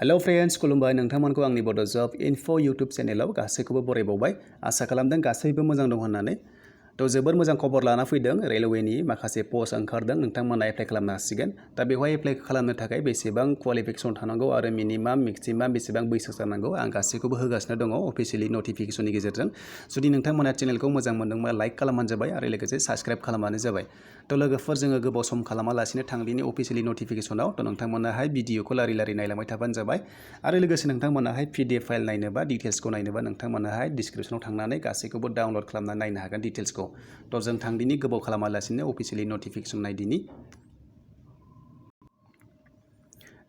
Hello friends खुलुमबाय नोंथांमोनखौ आंनि बड' जब इनफो यूट्यूब चेनेलाव गासैखौबो बरायबावबाय आसा खालामदों गासैबो मोजां दं होननानै तो जोबोर मोजां खबर लाना फैदों रेलवेनि माखासे पोस्ट ओंखारदों नोंथांमोना एप्लाइ खालामनो हासिगोन दा बेवहाय एप्लाइ खालामनो थाखाय बेसेबां क्वालिफिकेशन थानांगौ आरो मिनिमाम मेक्सिमाम बेसेबां बैसो जानांगौ आं गासैखौबो होगासिनो दङ अफिशियेलि नटिफिकेशननि गेजेरजों जुदि नोंथांमोना चेनेलखौ मोजां मोनदोंबा लाइक खालामबानो जाबाय आरो लोगोसे साबस्क्राइब खालामबानो जाबाय तो लोगोफोर जोङो गोबाव सम खालामालासिनो थांदिनि अफिशियेलि नटिफिकेशनाव तो नोंथांमोनाहाय भिडिअखौ लारि लारि नायलांबाय थाबानो जाबाय आरो लोगोसे नोंथांमोनाहाय PDF फाइल नायनोबा डिटेल्सखौ नायनोबा नोंथांमोनाहाय डिस्क्रिप्शनाव थांनानै गासैखौबो डाउनलड खालामनानै नायनो हागोन डिटेल्सखौ तो जों थांदिनि गोबाव खालामालासिनो अफिशियेलि नटिफिकेशन नायदिनि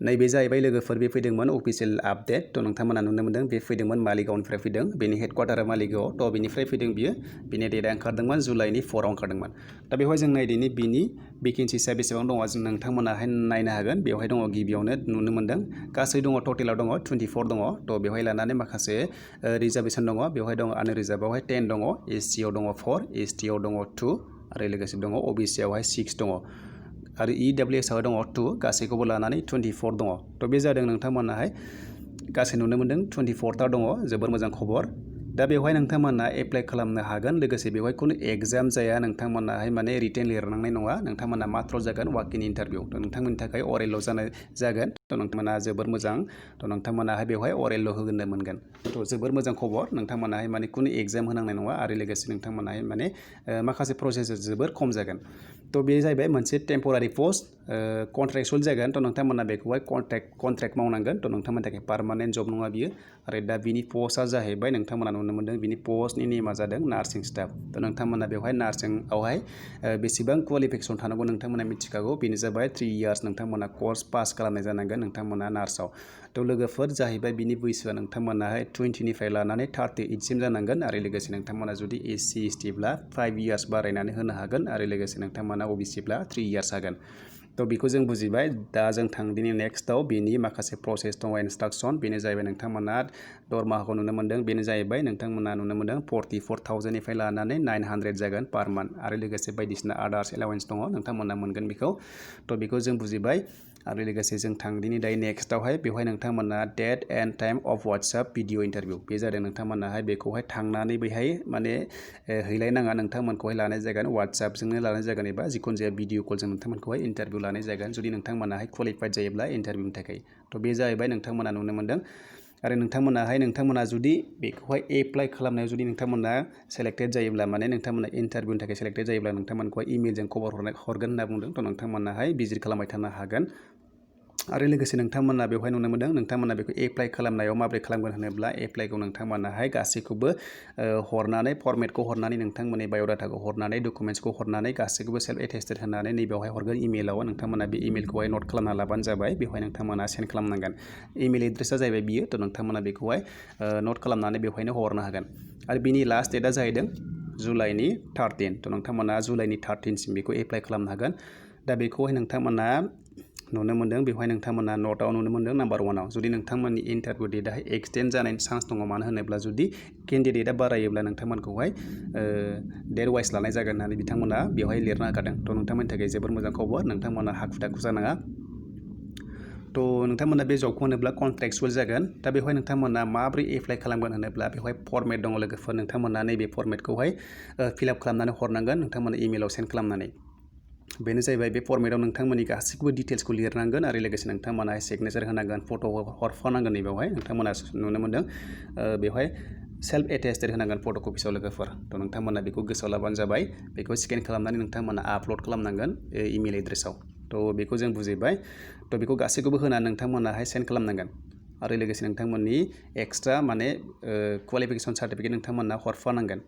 नैबे जाहैबाय लोगोफोर बे फैदोंमोन अफिशियेल आपडेट तो नोंथांमोना नुनो मोनदों बे फैदोंमोन मालिगावनिफ्राय फैदों बेनि हेडक्वार्टारा मालिगाव तो बेनिफ्राय फैदों बियो बिनि डेटआ ओंखारदोंमोन जुलाइनि 4 आव ओंखारदोंमोन दा बेवहाय जों नायदिनि बिनि भेकेन्सिसा बेसेबां दङ जों नोंथांमोनाहाय नायनो हागोन बेवहाय दङ गिबियावनो नुनो मोनदों गासै दङ टटेलाव दङ 24 दङ तो बेवहाय लानानै माखासे रिजार्वेशन दङ बेवहाय दङ आनरिजार्भआवहाय 10 दङ SC आव दङ 4 ST आव दङ 2 आरो लोगोसे दङ OBC आवहाय 6 दङ आरो EWS आव दङ 2 गासैखौबो लानानै 24 दङ तो बे जादों नोंथांमोनाहाय गासै नुनो मोनदों 24 ता दङ जोबोर मोजां खबर दा बेवहाय नोंथांमोना एप्लाइ खालामनो हागोन लोगोसे बेवहाय खुनु एग्जाम जाया नोंथांमोनाहाय माने रिटेन लिरनांनाय नङा नोंथांमोना मात्र जागोन वाक इन इन्टारभिउ तो नोंथांमोननि थाखाय अरेल जागोन तो नोंथांमोना जोबोर मोजां तो नोंथांमोनाहाय बेवहाय अरेल होनो मोनगोन तो जोबोर मोजां खबर नोंथांमोनाहाय माने खुनु एग्जाम होनांनाय नङा आरो लोगोसे नोंथांमोनाहाय माने माखासे प्रसेस जोबोर खम जागोन तो बे जाहैबाय मोनसे टेम्परारि पोस्ट कन्ट्रेक्चुअल जागोन तो नोंथांमोना बेखौहाय कन्ट्रेक्ट मावनांगोन तो नोंथांमोननि थाखाय पार्मानेन्ट जब नङा बियो आरो दा बिनि पोस्टआ जाहैबाय नोंथांमोना नुनो मोनदों बिनि पोस्टनि नेमा जादों नार्सिं स्टाफ तो नोंथांमोना बेवहाय नार्सिंआवहाय बेसेबां क्वालिफिकेशन थानांगौ नोंथांमोना मिथिखागौ बेनो जाबाय 3 इयार्स नोंथांमोना कोर्स पास खालामनाय जानांगोन नोंथांमोना नार्सआव तो लोगोफोर जाहैबाय बिनि बैसोआ नोंथांमोनाहाय 20 निफ्राय लानानै 38 सिम जानांगोन आरो लोगोसे नोंथांमोना जुदि SC ST ब्ला 5 इयार्स बारायनानै होनो हागोन आरो लोगोसे नोंथांमोना OBC ब्ला 3 इयार्स हागोन तो बेखौ जों बुजिबाय दा जों थांदिनि नेक्स्टआव बेनि माखासे प्रसेस दङ इन्सट्राक्शन बेनो जाहैबाय नोंथांमोना दरमाहाखौ नुनो मोनदों बेनो जाहैबाय नोंथांमोना नुनो मोनदों 44,000 निफ्राय लानानै 900 जागोन पार मान्थ आरो लोगोसे बायदिसिना आदार्स एलाउन्स दङ नोंथांमोना मोनगोन बेखौ तो बेखौ जों बुजिबाय आरो लोगोसे जों थांदिनि दायो नेक्स्टआवहाय बेवहाय नोंथांमोना date and time of WhatsApp video interview बे जादों नोंथांमोनाहाय बेखौहाय थांनानै बैहाय माने हैलायनाङा नोंथांमोनखौहाय लानाय जागोन WhatsAppजोंनो लानाय जागोन एबा जिखुनु जाया भिडिअ कलजों नोंथांमोनखौहाय इन्टारभिउ लानाय जागोन जुदि नोंथांमोनाहाय क्वालिफाइड जायोब्ला इन्टारभिउनि थाखाय तो बे जाहैबाय नोंथांमोना नुनो मोनदों आरो नोंथांमोना जुदि बेखौहाय एप्लाइ खालामनायाव जुदि नोंथांमोना सेलेक्टेड जायोब्ला माने नोंथांमोना इन्टारभिउनि थाखाय सेलेक्टेड जायोब्ला नोंथांमोनखौहाय इमेलजों खबर हरगोन होनना बुंदों तो नोंथांमोनाहाय भिजिट खालामबाय थानो हागोन आरो लोगोसे नोंथांमोना बेवहाय नुनो मोनदों नोंथांमोना बेखौ एप्लाइ खालामनायाव माबोरै खालामगोन होनोब्ला एप्लाइखौ नोंथांमोनाहाय गासैखौबो हरनानै फर्मेटखौ हरनानै नोंथांमोननि बाय'डाटाखौ हरनानै डकुमेन्ट्सखौ हरनानै गासैखौबो सेल्फ एटेस्टेड होनानै नैबेवहाय हरगोन इमेलाव नोंथांमोना बे इमेलखौहाय नट खालामना लाबानो जाबाय बेवहाय नोंथांमोना सेन्ड खालामनांगोन इमेल एड्रेसा जाहैबाय बियो तो नोंथांमोना बेखौहाय नट खालामनानै बेवहायनो हरनो हागोन आरो बिनि लास्ट डेटआ जाहैदों जुलाइनि 13 तो नोंथांमोना जुलाइनि 13 सिम बेखौ एप्लाइ खालामनो हागोन दा बेखौहाय नोंथांमोना नुनो मोनदों बेवहाय नोंथांमोना नटआव नुनो मोनदों नम्बर 1 आव जुदि नोंथांमोननि इन्टारभिउ डेटआहाय एक्सटेन्ड जानायनि चान्स दङ मानो होनोब्ला जुदि केन्डिडेटआ बारायोब्ला नोंथांमोनखौहाय डेट वाइस लानाय जागोन होननानै बिथांमोना बेवहाय लिरना होखादों तो नोंथांमोननि थाखाय जोबोर मोजां खबर नोंथांमोना हाखु दाखु जानाङा तो नोंथांमोना बे जबखौ होनोब्ला कन्ट्रेक्चुअल जागोन दा बेवहाय नोंथांमोना माबोरै एप्लाइ खालामगोन होनोब्ला बेवहाय फर्मेट दङ लोगोफोर नोंथांमोना नैबे फर्मेटखौहाय फिलआप खालामनानै हरनांगोन नोंथांमोना इमेलाव सेन्ड खालामनानै बेनो जाहैबाय बे फर्मेटाव नोंथांमोननि गासैखौबो डिटेल्सखौ लिरनांगोन आरो लोगोसे नोंथांमोना सिगनेचार होनांगोन फट' हरफानांगोन नैबेवहाय नोंथांमोना नुनो मोनदों बेवहाय सेल्फ एटेस्टेड होनांगोन फट' कपिसाव लोगोफोर तो नोंथांमोना बेखौ गोसोआव लाबानो जाबाय बेखौ स्केन खालामनानै नोंथांमोना आपल'ड खालामनांगोन इमेल एड्रेसाव तो बेखौ जों बुजिबाय तो बेखौ गासैखौबो होनानै नोंथांमोनाहाय सेन्ड खालामनांगोन आरो लोगोसे नोंथांमोननि एक्सट्रा माने क्वालिफिकेशन सार्टिफिकेट नोंथांमोना हरफानांगोन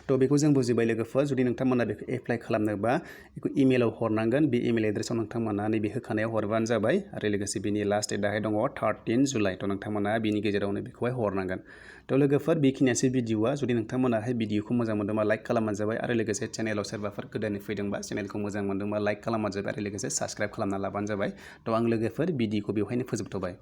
तो बेखौ जों बुजिबाय लोगोफोर जुदि नोंथांमोना बेखौ एप्लाइ खालामनोबा बेखौ इमेलाव हरनांगोन बे इमेल एड्रेसाव नोंथांमोना नैबे होखानायाव हरबानो जाबाय आरो लोगोसे बिनि लास्ट डेटआहाय दङ 13 जुलाइ तो नोंथांमोना बिनि गेजेरावनो बेखौहाय हरनांगोन तो लोगोफोर बेखिनियासो भिडिअआ जुदि नोंथांमोनाहाय भिडिअखौ मोजां मोनदोंबा लाइक खालामबानो जाबाय आरो लोगोसे चेनेलाव सोरबाफोर गोदानै फैदोंबा चेनेलखौ मोजां मोनदोंबा लाइक खालामबानो जाबाय आरो लोगोसे साबस्क्राइब खालामना लाबानो जाबाय तो आं लोगोफोर भिडिअखौ बेवहायनो फोजोबथ'बाय।